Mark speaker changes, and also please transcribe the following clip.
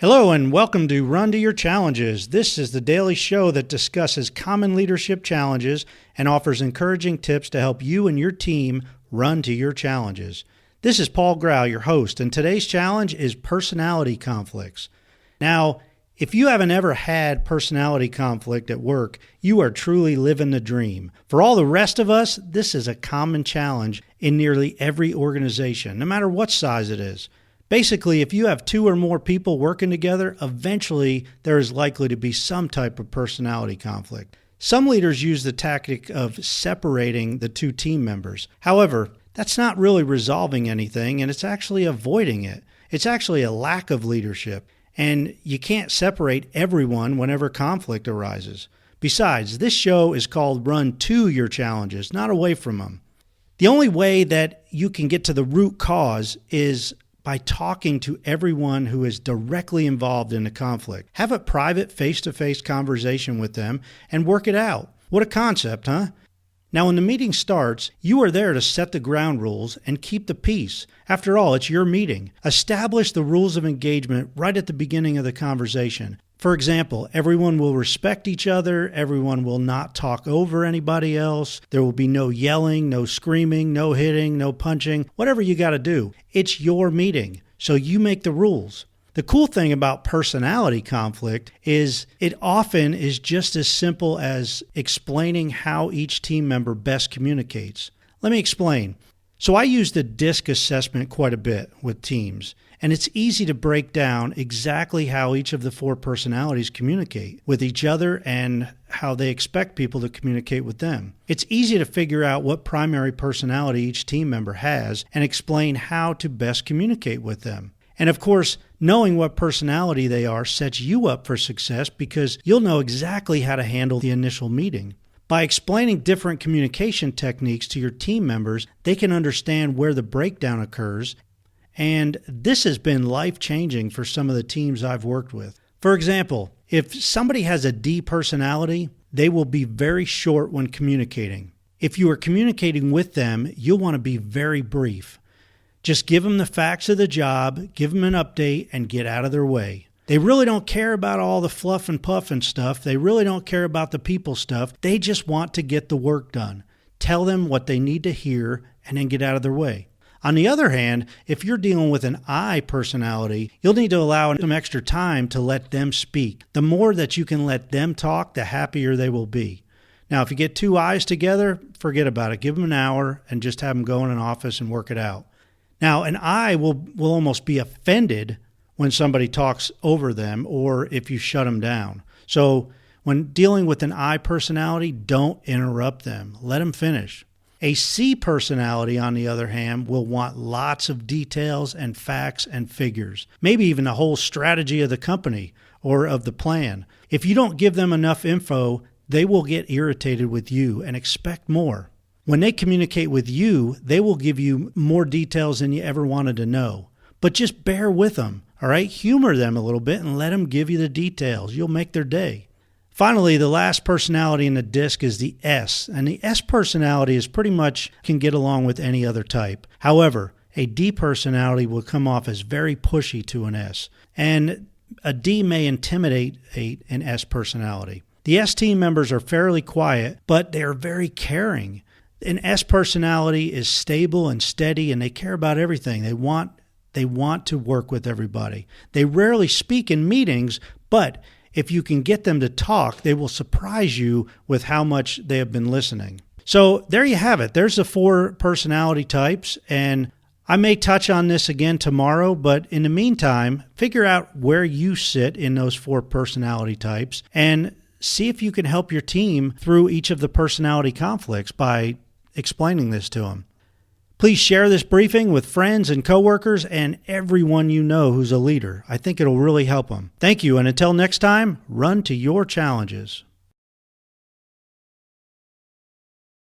Speaker 1: Hello and welcome to Run to Your Challenges. This is the daily show that discusses common leadership challenges and offers encouraging tips to help you and your team run to your challenges. This is Paul Grau, your host, and today's challenge is personality conflicts. Now, if you haven't ever had personality conflict at work, you are truly living the dream. For all the rest of us, this is a common challenge in nearly every organization, no matter what size it is. Basically, if you have two or more people working together, eventually there is likely to be some type of personality conflict. Some leaders use the tactic of separating the two team members. However, that's not really resolving anything, and it's actually avoiding it. It's actually a lack of leadership, and you can't separate everyone whenever conflict arises. Besides, this show is called Run to Your Challenges, not away from them. The only way that you can get to the root cause is by talking to everyone who is directly involved in the conflict. Have a private face-to-face conversation with them and work it out. What a concept, huh? Now, when the meeting starts, you are there to set the ground rules and keep the peace. After all, it's your meeting. Establish the rules of engagement right at the beginning of the conversation. For example, everyone will respect each other, everyone will not talk over anybody else, there will be no yelling, no screaming, no hitting, no punching, whatever you got to do. It's your meeting, so you make the rules. The cool thing about personality conflict is it often is just as simple as explaining how each team member best communicates. Let me explain. So I use the DISC assessment quite a bit with teams, and it's easy to break down exactly how each of the four personalities communicate with each other and how they expect people to communicate with them. It's easy to figure out what primary personality each team member has and explain how to best communicate with them. And of course, knowing what personality they are sets you up for success because you'll know exactly how to handle the initial meeting. By explaining different communication techniques to your team members, they can understand where the breakdown occurs, and this has been life-changing for some of the teams I've worked with. For example, if somebody has a D personality, they will be very short when communicating. If you are communicating with them, you'll want to be very brief. Just give them the facts of the job, give them an update, and get out of their way. They really don't care about all the fluff and puff and stuff. They really don't care about the people stuff. They just want to get the work done. Tell them what they need to hear and then get out of their way. On the other hand, if you're dealing with an I personality, you'll need to allow them extra time to let them speak. The more that you can let them talk, the happier they will be. Now, if you get two I's together, forget about it. Give them an hour and just have them go in an office and work it out. Now, an I will almost be offended when somebody talks over them or if you shut them down. So when dealing with an I personality, don't interrupt them. Let them finish. A C personality, on the other hand, will want lots of details and facts and figures, maybe even the whole strategy of the company or of the plan. If you don't give them enough info, they will get irritated with you and expect more. When they communicate with you, they will give you more details than you ever wanted to know. But just bear with them, all right? Humor them a little bit and let them give you the details. You'll make their day. Finally, the last personality in the DISC is the S, and the S personality is pretty much can get along with any other type. However, a D personality will come off as very pushy to an S, and a D may intimidate an S personality. The S team members are fairly quiet, but they are very caring. An S personality is stable and steady, and they care about everything. They want to work with everybody. They rarely speak in meetings, but if you can get them to talk, they will surprise you with how much they have been listening. So there you have it. There's the four personality types, and I may touch on this again tomorrow, but in the meantime, figure out where you sit in those four personality types and see if you can help your team through each of the personality conflicts by explaining this to them. Please share this briefing with friends and coworkers and everyone you know who's a leader. I think it'll really help them. Thank you, and until next time, run to your challenges.